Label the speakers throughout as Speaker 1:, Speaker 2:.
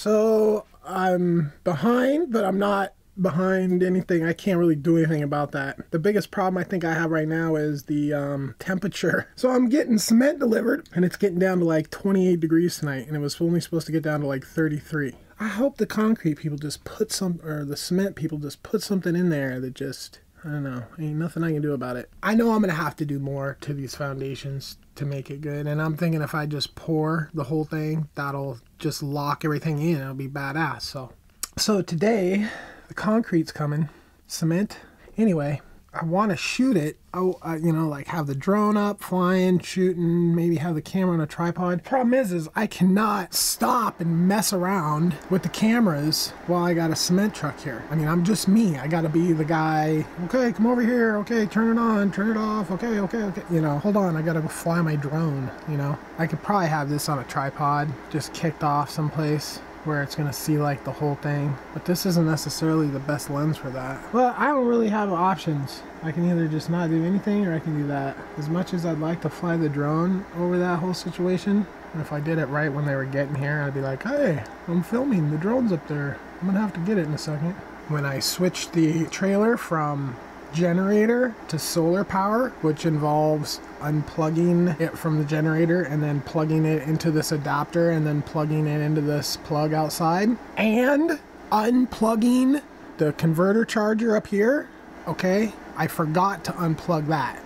Speaker 1: So I'm behind, but I'm not behind anything. I can't really do anything about that. The biggest problem I think I have right now is the temperature. So I'm getting cement delivered and it's getting down to like 28 degrees tonight, and it was only supposed to get down to like 33. I hope the concrete people just put the cement people just put something in there that just, I don't know, ain't nothing I can do about it. I know I'm gonna have to do more to these foundations to make it good, and I'm thinking if I just pour the whole thing, that'll just lock everything in. It'll be badass. So today the concrete's coming, cement. Anyway, I want to shoot it. Like have the drone up, flying, shooting, maybe have the camera on a tripod. Problem is I cannot stop and mess around with the cameras while I got a cement truck here. I mean, I'm just me. I got to be the guy. Okay, come over here. Okay, turn it on, turn it off. Okay. You know, hold on. I got to go fly my drone. You know, I could probably have this on a tripod, just kicked off someplace where it's gonna see like the whole thing, but this isn't necessarily the best lens for that. But I don't really have options. I can either just not do anything or I can do that. As much as I'd like to fly the drone over that whole situation, and if I did it right when they were getting here, I'd be like, hey, I'm filming, the drone's up there, I'm gonna have to get it in a second. When I switched the trailer from generator to solar power, which involves unplugging it from the generator and then plugging it into this adapter and then plugging it into this plug outside and unplugging the converter charger up here, okay, I forgot to unplug that.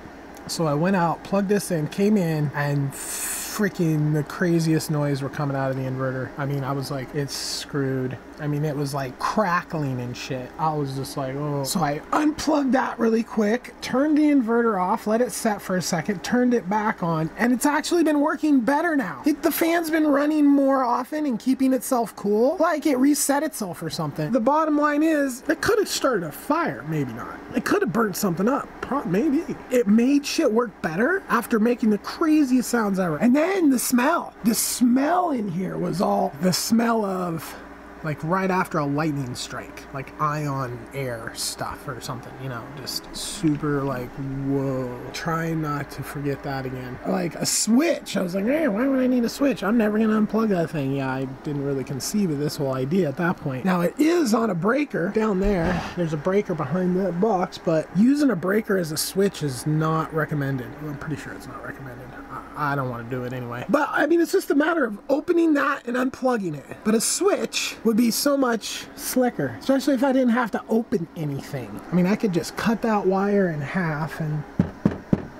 Speaker 1: So I went out, plugged this in, came in, and freaking the craziest noise were coming out of the inverter. I mean, I was like, it's screwed. I mean, it was like crackling and shit. I was just like, oh. So I unplugged that really quick, turned the inverter off, let it set for a second, turned it back on, and it's actually been working better now. The fan's been running more often and keeping itself cool, like it reset itself or something. The bottom line is, it could have started a fire, maybe not. It could have burnt something up, maybe. It made shit work better after making the craziest sounds ever. And then the smell in here was all the smell of like right after a lightning strike, like ion air stuff or something, you know, just super like, whoa. Trying not to forget that again. Like a switch. I was like, hey, why would I need a switch? I'm never gonna unplug that thing. Yeah, I didn't really conceive of this whole idea at that point. Now it is on a breaker down there. There's a breaker behind that box, but using a breaker as a switch is not recommended. Well, I'm pretty sure it's not recommended. I don't want to do it anyway. But I mean, it's just a matter of opening that and unplugging it. But a switch would be so much slicker, especially if I didn't have to open anything. I mean, I could just cut that wire in half and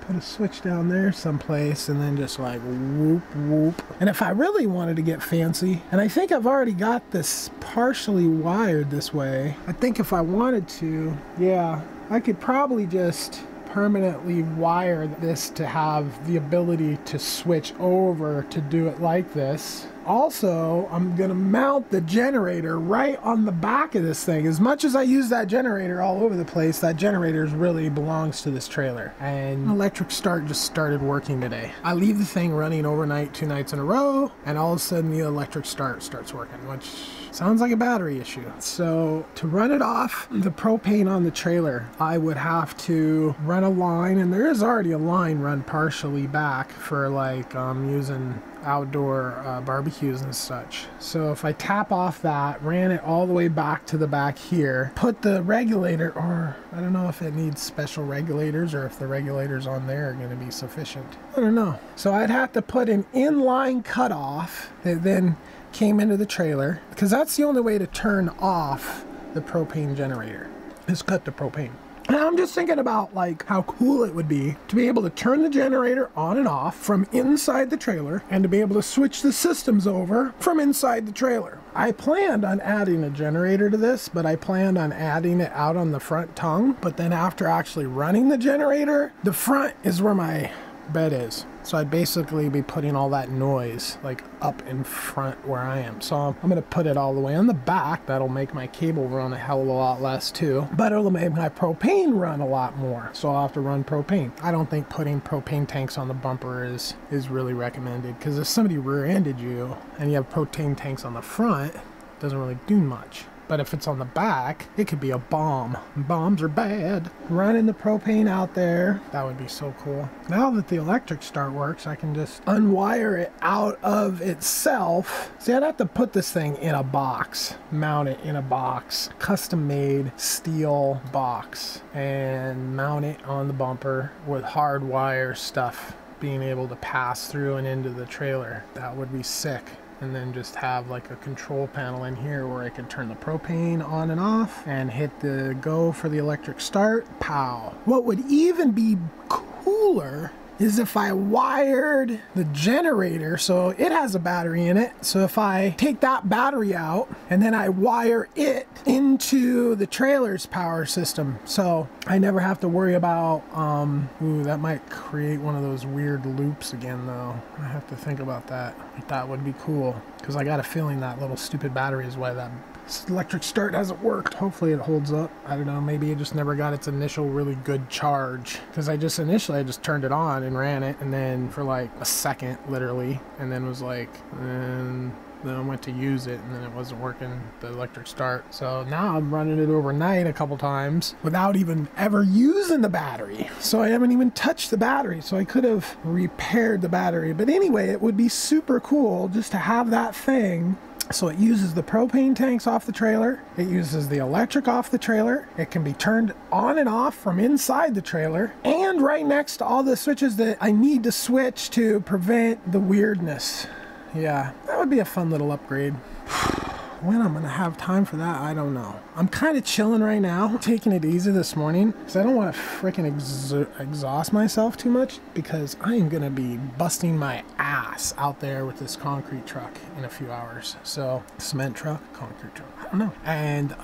Speaker 1: put a switch down there someplace and then just like whoop, whoop. And if I really wanted to get fancy, and I think I've already got this partially wired this way, I think if I wanted to, yeah, I could probably just permanently wire this to have the ability to switch over to do it like this. Also, I'm gonna mount the generator right on the back of this thing. As much as I use that generator all over the place, that generator really belongs to this trailer. And electric start just started working today. I leave the thing running overnight 2 nights in a row, and all of a sudden the electric start starts working, which sounds like a battery issue. So to run it off the propane on the trailer, I would have to run a line, and there is already a line run partially back for like using outdoor barbecues and such. So if I tap off that, ran it all the way back to the back here, put the regulator, or I don't know if it needs special regulators or if the regulators on there are going to be sufficient. I don't know. So I'd have to put an inline cutoff that then came into the trailer, because that's the only way to turn off the propane generator, is cut the propane. And I'm just thinking about like how cool it would be to be able to turn the generator on and off from inside the trailer, and to be able to switch the systems over from inside the trailer. I planned on adding a generator to this, but I planned on adding it out on the front tongue. But then after actually running the generator, the front is where my bed is. So I'd basically be putting all that noise like up in front where I am. So I'm gonna put it all the way on the back. That'll make my cable run a hell of a lot less too, but it'll make my propane run a lot more. So I'll have to run propane. I don't think putting propane tanks on the bumper is really recommended, because if somebody rear-ended you and you have propane tanks on the front, it doesn't really do much. But if it's on the back, it could be a bomb. Bombs are bad. Running the propane out there, that would be so cool. Now that the electric start works, I can just unwire it out of itself. See, I'd have to put this thing in a box, mount it in a box, custom made steel box, and mount it on the bumper with hard wire stuff being able to pass through and into the trailer. That would be sick. And then just have like a control panel in here where I can turn the propane on and off and hit the go for the electric start. Pow. What would even be cooler is if I wired the generator, so it has a battery in it. So if I take that battery out and then I wire it into the trailer's power system, so I never have to worry about, ooh, that might create one of those weird loops again though. I have to think about that. That would be cool, because I got a feeling that little stupid battery is why that electric start hasn't worked. Hopefully it holds up. I don't know, maybe it just never got its initial really good charge, because I just turned it on and ran it, and then for like a second literally, and then was like, and then I went to use it and then it wasn't working, the electric start. So now I'm running it overnight a couple times without even ever using the battery. So I haven't even touched the battery, so I could have repaired the battery. But anyway, it would be super cool just to have that thing. So it uses the propane tanks off the trailer, it uses the electric off the trailer, it can be turned on and off from inside the trailer, and right next to all the switches that I need to switch to prevent the weirdness. Yeah, that would be a fun little upgrade. When I'm gonna have time for that, I don't know. I'm kind of chilling right now, taking it easy this morning, because I don't want to freaking exhaust myself too much, because I am gonna be busting my ass out there with this concrete truck in a few hours. So, cement truck, concrete truck, I don't know. And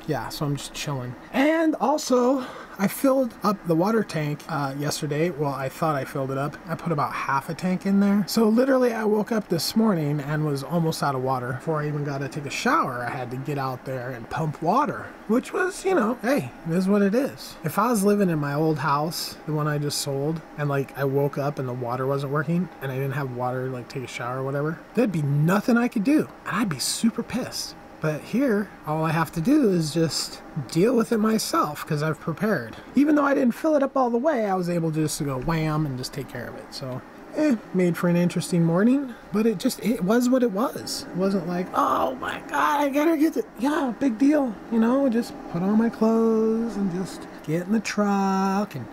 Speaker 1: yeah, so I'm just chilling. And also, I filled up the water tank yesterday. Well, I thought I filled it up. I put about half a tank in there. So literally I woke up this morning and was almost out of water. Before I even got to take a shower, I had to get out there and pump water, which was, you know, hey, it is what it is. If I was living in my old house, the one I just sold, and like I woke up and the water wasn't working and I didn't have water to like take a shower or whatever, there'd be nothing I could do. And I'd be super pissed. But here, all I have to do is just deal with it myself, because I've prepared. Even though I didn't fill it up all the way, I was able just to go wham and just take care of it. So, made for an interesting morning, but it was what it was. It wasn't like, oh my God, I gotta get it. Yeah, big deal. You know, just put on my clothes and just get in the truck and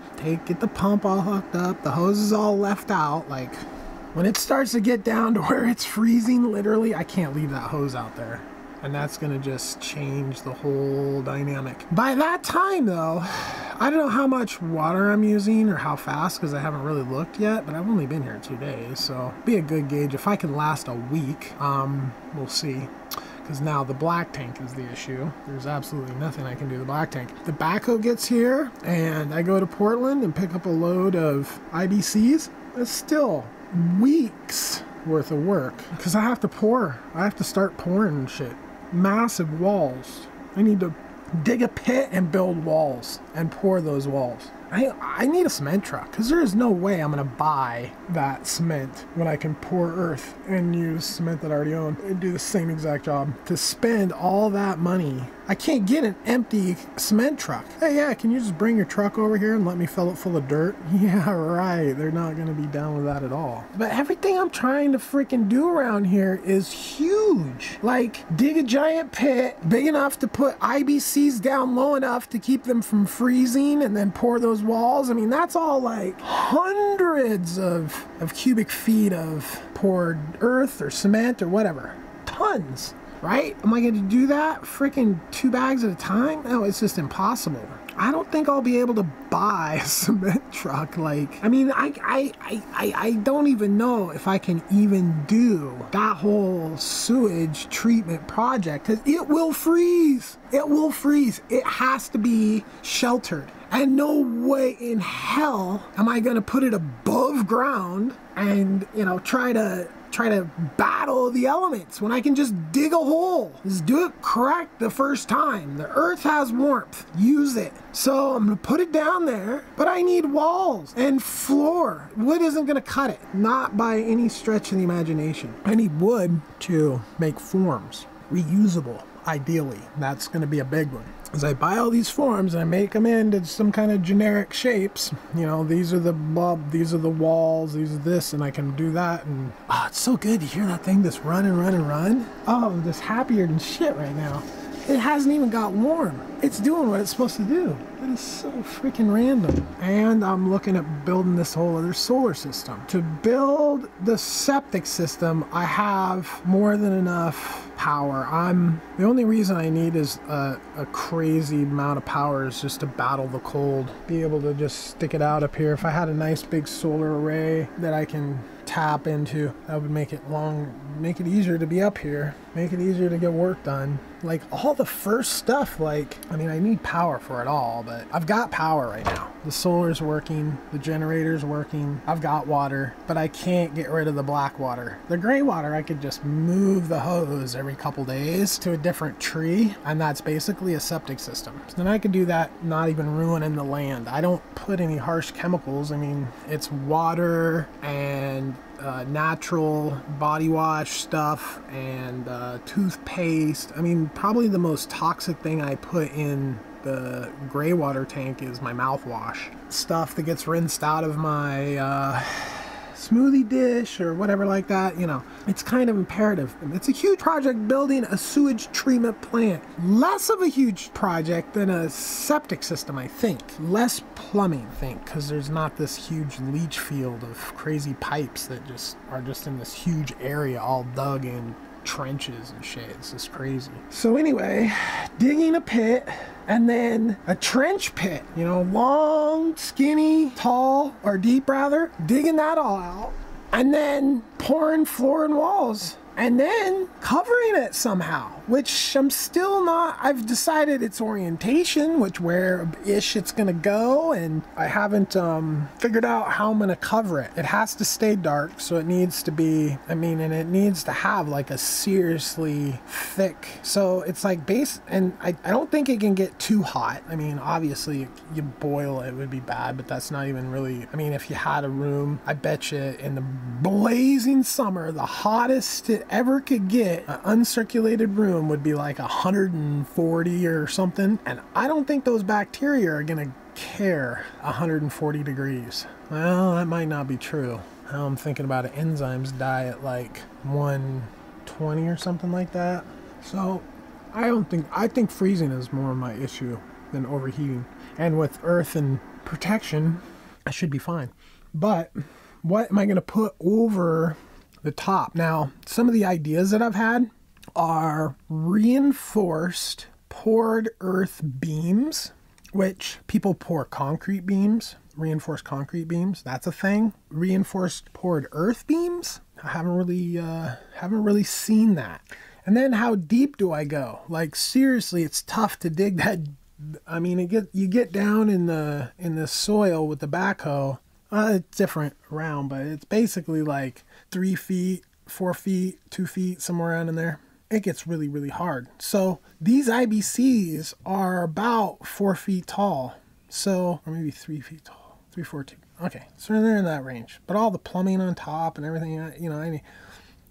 Speaker 1: get the pump all hooked up. The hose is all left out. Like, when it starts to get down to where it's freezing, literally, I can't leave that hose out there. And that's gonna just change the whole dynamic. By that time though, I don't know how much water I'm using or how fast, because I haven't really looked yet, but I've only been here 2 days, so be a good gauge. If I can last a week, we'll see. Because now the black tank is the issue. There's absolutely nothing I can do to the black tank. The backhoe gets here and I go to Portland and pick up a load of IBCs. It's still weeks worth of work, because I have to start pouring and shit. Massive walls. I need to dig a pit and build walls and pour those walls. I need a cement truck, because there is no way I'm gonna buy that cement when I can pour earth and use cement that I already own and do the same exact job. To spend all that money, I can't get an empty cement truck. Hey, yeah, can you just bring your truck over here and let me fill it full of dirt? Yeah, right. They're not gonna be down with that at all. But everything I'm trying to freaking do around here is huge. Like, dig a giant pit big enough to put IBCs down low enough to keep them from freezing, and then pour those walls. I mean, that's all like hundreds of cubic feet of poured earth or cement or whatever. Tons, right? Am I going to do that freaking 2 bags at a time? No, it's just impossible. I don't think I'll be able to buy a cement truck. Like, I mean, I don't even know if I can even do that whole sewage treatment project, because it will freeze. It will freeze. It has to be sheltered. And no way in hell am I gonna put it above ground and, you know, try to battle the elements when I can just dig a hole. Just do it correct the first time. The earth has warmth. Use it. So I'm gonna put it down there, but I need walls and floor. Wood isn't gonna cut it. Not by any stretch of the imagination. I need wood to make forms. Reusable. ideally. That's going to be a big one. As I buy all these forms and I make them into some kind of generic shapes, you know, these are the these are the walls, these are this, and I can do that. And oh, it's so good to hear that thing just run and run and run. Oh, I'm just happier than shit right now. It hasn't even got warm. It's doing what it's supposed to do. That is so freaking random. And I'm looking at building this whole other solar system. To build the septic system, I have more than enough power. The only reason I need is a crazy amount of power is just to battle the cold. Be able to just stick it out up here. If I had a nice big solar array that I can tap into, that would make it easier to be up here, make it easier to get work done. Like all the first stuff, like, I mean, I need power for it all, but I've got power right now. The solar's working, the generator's working, I've got water, but I can't get rid of the black water. The gray water, I could just move the hose every couple days to a different tree, and that's basically a septic system. So then I could do that, not even ruining the land. I don't put any harsh chemicals. I mean, it's water and natural body wash stuff and toothpaste. I mean, probably the most toxic thing I put in the gray water tank is my mouthwash. Stuff that gets rinsed out of my smoothie dish or whatever like that, you know. It's kind of imperative. It's a huge project building a sewage treatment plant. Less of a huge project than a septic system, I think. Less plumbing, I think, because there's not this huge leach field of crazy pipes that just are just in this huge area all dug in trenches and shit. It's just crazy. So anyway, digging a pit and then a trench pit, you know, long, skinny, tall, or deep rather, digging that all out and then pouring floor and walls and then covering it somehow, which I'm still not, I've decided it's orientation, which where-ish it's gonna go, and I haven't figured out how I'm gonna cover it. It has to stay dark, so it needs to be, I mean, and it needs to have like a seriously thick, so it's like base, and I don't think it can get too hot. I mean, obviously, you boil it would be bad, but that's not even really, I mean, if you had a room, I bet you in the blazing summer, the hottest it ever could get, an uncirculated room would be like 140 or something, and I don't think those bacteria are gonna care 140 degrees. Well, that might not be true. Now I'm thinking about it, enzymes die at like 120 or something like that. So I think freezing is more my issue than overheating. And with earth and protection, I should be fine. But what am I gonna put over the top? Now, some of the ideas that I've had are reinforced poured earth beams, which people pour concrete beams, reinforced concrete beams. That's a thing. Reinforced poured earth beams. I haven't really seen that. And then how deep do I go? Like seriously, it's tough to dig that. I mean, you get down in the soil with the backhoe. It's different around, but it's basically like 3 feet, 4 feet, 2 feet, somewhere around in there. It gets really, really hard. So these IBCs are about 4 feet tall. So, or maybe 3 feet tall, 3, 4, 2. Okay, so they're in that range. But all the plumbing on top and everything, you know, I mean.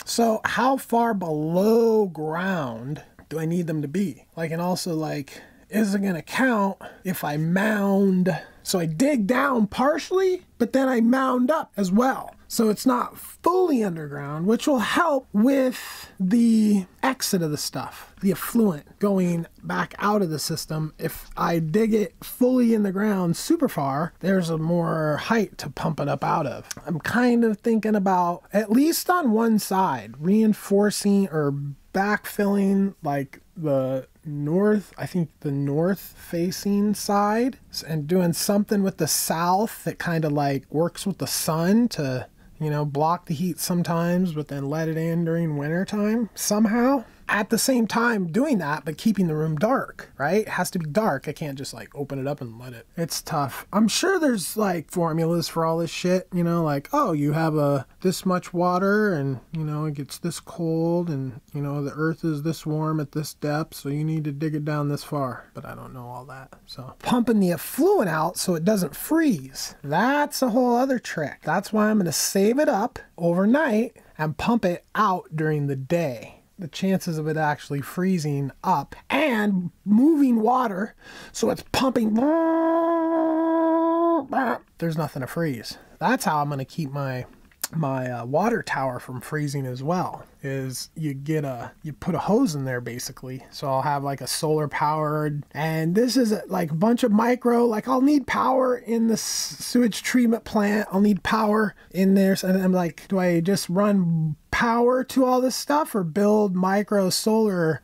Speaker 1: So how far below ground do I need them to be? Like, and also like, is it gonna count if I mound? So I dig down partially, but then I mound up as well. So it's not fully underground, which will help with the exit of the stuff, the effluent going back out of the system. If I dig it fully in the ground super far, there's a more height to pump it up out of. I'm kind of thinking about, at least on one side, reinforcing or backfilling like the north, I think the north facing side, and doing something with the south that kind of like works with the sun to, you know, block the heat sometimes, but then let it in during winter time somehow. At the same time doing that, but keeping the room dark, right? It has to be dark. I can't just like open it up and let it. It's tough. I'm sure there's like formulas for all this shit, you know, like, oh, you have this much water and, you know, it gets this cold and, you know, the earth is this warm at this depth, so you need to dig it down this far. But I don't know all that. So pumping the effluent out so it doesn't freeze. That's a whole other trick. That's why I'm going to save it up overnight and pump it out during the day. the chances of it actually freezing up and moving water, so it's pumping, there's nothing to freeze. That's how I'm going to keep my water tower from freezing as well, is you put a hose in there basically. So I'll have like a solar powered, and this is like a bunch of micro, like I'll need power in the sewage treatment plant. I'll need power in there. So I'm like, do I just run power to all this stuff or build micro solar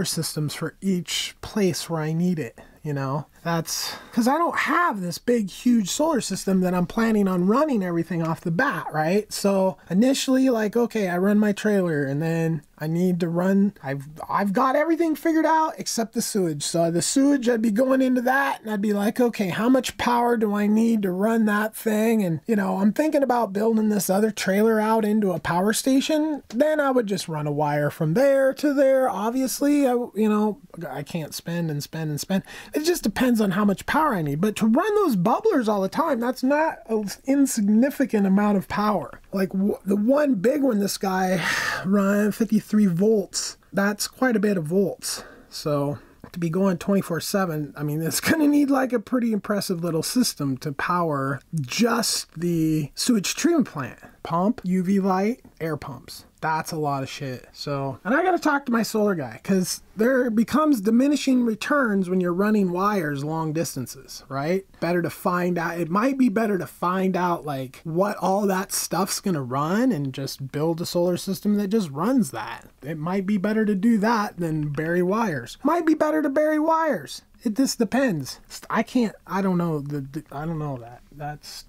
Speaker 1: systems for each place where I need it? You know, that's because I don't have this big, huge solar system that I'm planning on running everything off the bat, right? So initially, like, okay, I run my trailer, and then I need to run, I've got everything figured out except the sewage. So the sewage, I'd be going into that, and I'd be like, okay, how much power do I need to run that thing? And, you know, I'm thinking about building this other trailer out into a power station. Then I would just run a wire from there to there. Obviously, I can't spend and spend and spend. It just depends on how much power I need. But to run those bubblers all the time, that's not an insignificant amount of power. Like the one big one, this guy run 53 volts. That's quite a bit of volts. So to be going 24/7, I mean, it's going to need like a pretty impressive little system to power just the sewage treatment plant. Pump, UV light, air pumps. That's a lot of shit. So, and I got to talk to my solar guy, because there becomes diminishing returns when you're running wires long distances, right? Better to find out, it might be better to find out like what all that stuff's going to run and just build a solar system that just runs that. It might be better to do that than bury wires. Might be better to bury wires. It just depends. I don't know that. That's,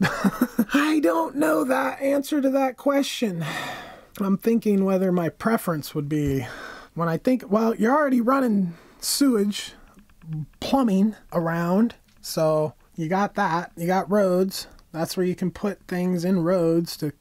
Speaker 1: I don't know that answer to that question. I'm thinking whether my preference would be, when I think, well, you're already running sewage, plumbing around, so you got that. You got roads. That's where you can put things in roads to,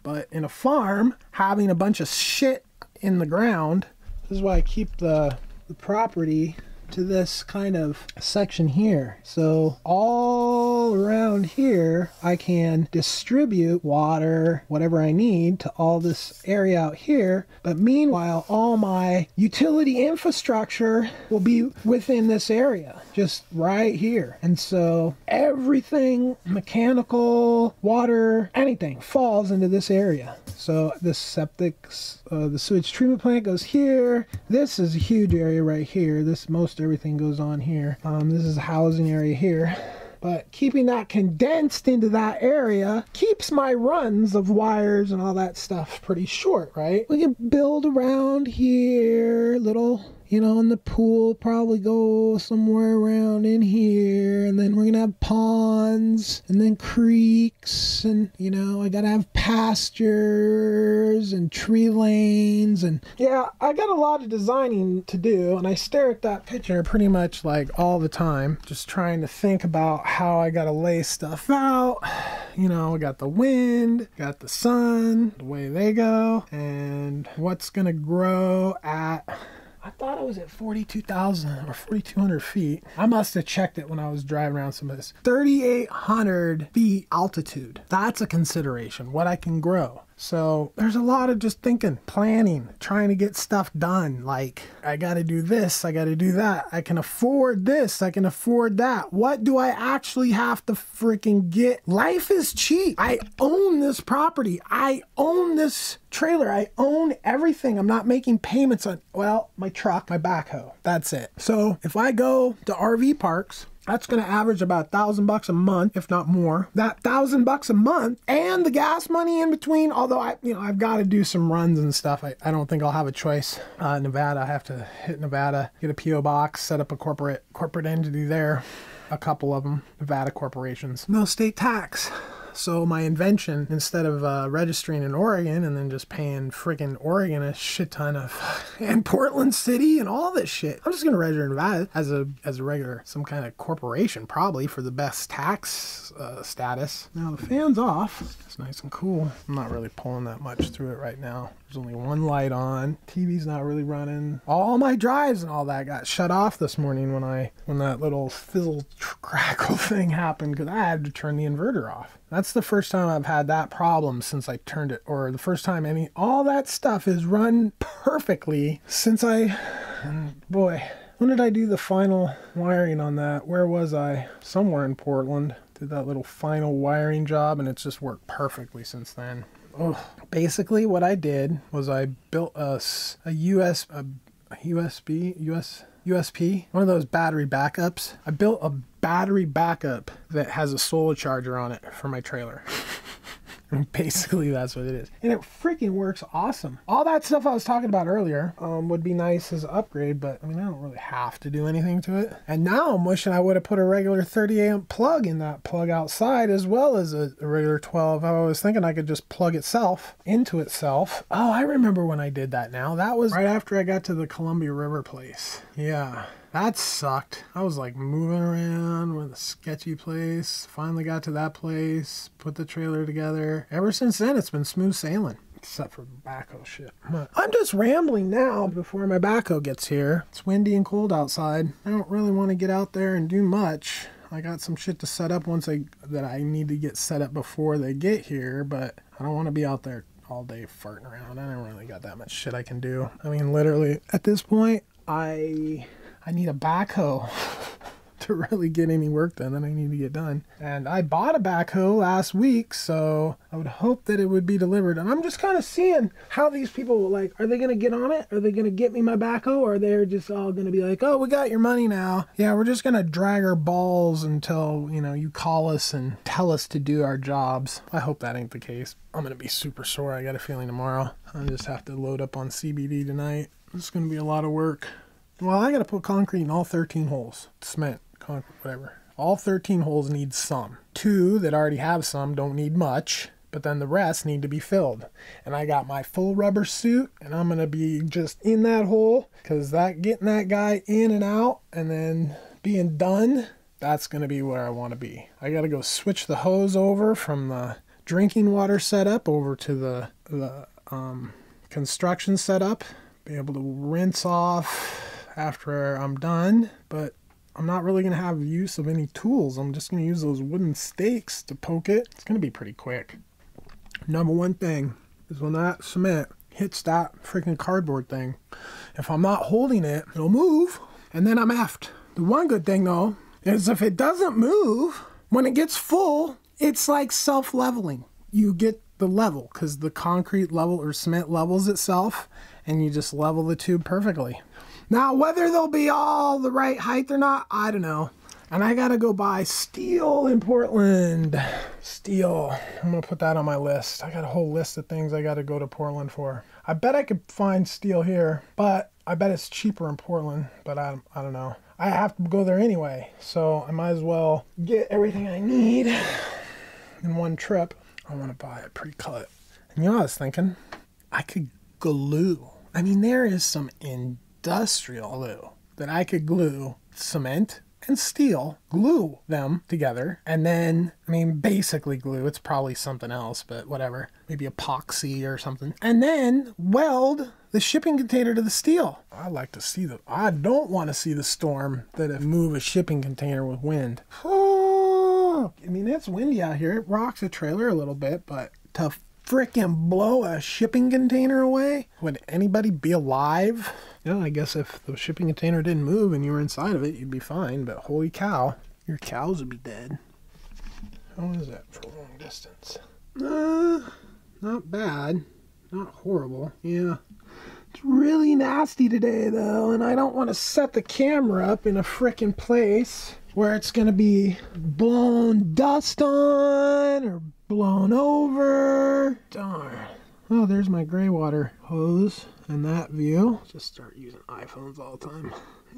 Speaker 1: but in a farm, having a bunch of shit in the ground, this is why I keep the property to this kind of section here. So all around here, I can distribute water, whatever I need, to all this area out here. But meanwhile, all my utility infrastructure will be within this area, just right here. And so everything, mechanical, water, anything falls into this area. So the the sewage treatment plant goes here. This is a huge area right here. Most everything goes on here. This is a housing area here. But keeping that condensed into that area keeps my runs of wires and all that stuff pretty short, right? We can build around here, little, in the pool, probably go somewhere around in here, and then we're gonna have ponds, and then creeks, and, I gotta have pastures, and tree lanes, and yeah, I got a lot of designing to do, and I stare at that picture pretty much like all the time, just trying to think about how I gotta lay stuff out. I got the wind, got the sun, the way they go, and what's gonna grow at, I thought it was at 42,000 or 4,200 feet. I must have checked it when I was driving around some of this. 3,800 feet altitude. That's a consideration, what I can grow. So there's a lot of just thinking, planning, trying to get stuff done. Like, I got to do this, I got to do that. I can afford this, I can afford that. What do I actually have to freaking get? Life is cheap. I own this property. I own this trailer. I own everything. I'm not making payments on, well, my truck, my backhoe. That's it. So if I go to RV parks, that's going to average about $1,000 a month, if not more. That $1,000 a month and the gas money in between, although I've got to do some runs and stuff. I don't think I'll have a choice. Nevada, I have to hit Nevada, get a PO box, set up a corporate entity there. A couple of them, Nevada corporations. No state tax. So my invention, instead of registering in Oregon and then just paying friggin' Oregon a shit ton of, and Portland City and all this shit, I'm just gonna register in Nevada as a regular, some kind of corporation, probably for the best tax status. Now the fan's off. It's nice and cool. I'm not really pulling that much through it right now. There's only one light on. TV's not really running. All my drives and all that got shut off this morning when that little fizzle crackle thing happened, because I had to turn the inverter off. That's the first time I've had that problem since I turned it, or the first time all that stuff is run perfectly since boy, when did I do the final wiring on that? Where was I? Somewhere in Portland. Did that little final wiring job, and it's just worked perfectly since then. Oh, basically what I did was I built a USP, one of those battery backups. I built a battery backup that has a solar charger on it for my trailer. And basically that's what it is. And it freaking works awesome. All that stuff I was talking about earlier would be nice as an upgrade, but I mean, I don't really have to do anything to it. And now I'm wishing I would have put a regular 30 amp plug in that plug outside, as well as a regular 12. I was thinking I could just plug itself into itself. Oh, I remember when I did that now. That was right after I got to the Columbia River place. Yeah. That sucked. I was like moving around with a sketchy place. Finally got to that place, put the trailer together. Ever since then, it's been smooth sailing. Except for backhoe shit. I'm just rambling now before my backhoe gets here. It's windy and cold outside. I don't really want to get out there and do much. I got some shit to set up that I need to get set up before they get here, but I don't want to be out there all day farting around. I don't really got that much shit I can do. I mean, literally, at this point, I need a backhoe to really get any work done that I need to get done. And I bought a backhoe last week, so I would hope that it would be delivered. And I'm just kind of seeing how these people, like, are they going to get on it? Are they going to get me my backhoe? Or are they just all going to be like, oh, we got your money now. Yeah, we're just going to drag our balls until, you know, you call us and tell us to do our jobs. I hope that ain't the case. I'm going to be super sore. I got a feeling tomorrow. I just have to load up on CBD tonight. It's going to be a lot of work. Well, I got to put concrete in all 13 holes. Cement, concrete, whatever. All 13 holes need some. 2 that already have some don't need much, but then the rest need to be filled. And I got my full rubber suit, and I'm going to be just in that hole, because getting that guy in and out and then being done, that's going to be where I want to be. I got to go switch the hose over from the drinking water setup over to the construction setup. Be able to rinse off after I'm done, but I'm not really going to have use of any tools. I'm just going to use those wooden stakes to poke it. It's going to be pretty quick. Number one thing is when that cement hits that freaking cardboard thing, if I'm not holding it, it'll move, and then I'm effed. The one good thing, though, is if it doesn't move, when it gets full, it's like self-leveling. You get the level, because the concrete level or cement levels itself, and you just level the tube perfectly. Now, whether they'll be all the right height or not, I don't know. And I gotta go buy steel in Portland. Steel. I'm gonna put that on my list. I got a whole list of things I gotta go to Portland for. I bet I could find steel here, but I bet it's cheaper in Portland, but I don't know. I have to go there anyway, so I might as well get everything I need in one trip. I wanna buy a pre-cut. And you know what I was thinking? I could glue. I mean, there is some industrial glue that I could glue cement and steel, glue them together, and then, I mean, basically glue. It's probably something else, but whatever. Maybe epoxy or something. And then weld the shipping container to the steel. I like to see I don't want to see the storm that move a shipping container with wind. Oh, I mean, it's windy out here. It rocks a trailer a little bit, but to frickin' blow a shipping container away? Would anybody be alive? Yeah, I guess if the shipping container didn't move and you were inside of it, you'd be fine, but holy cow, your cows would be dead. How is that for a long distance? Not bad. Not horrible. Yeah. It's really nasty today, though, and I don't want to set the camera up in a frickin' place where it's gonna be blown dust on or blown over. Darn. Oh, there's my gray water hose and that view. Just start using iPhones all the time.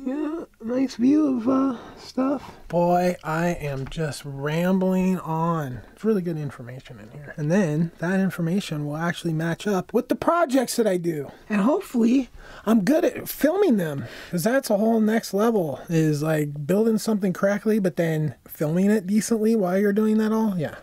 Speaker 1: Yeah, nice view of stuff. Boy, I am just rambling on. It's really good information in here. And then that information will actually match up with the projects that I do. And hopefully I'm good at filming them, because that's a whole next level, is like building something correctly, but then filming it decently while you're doing that all. Yeah.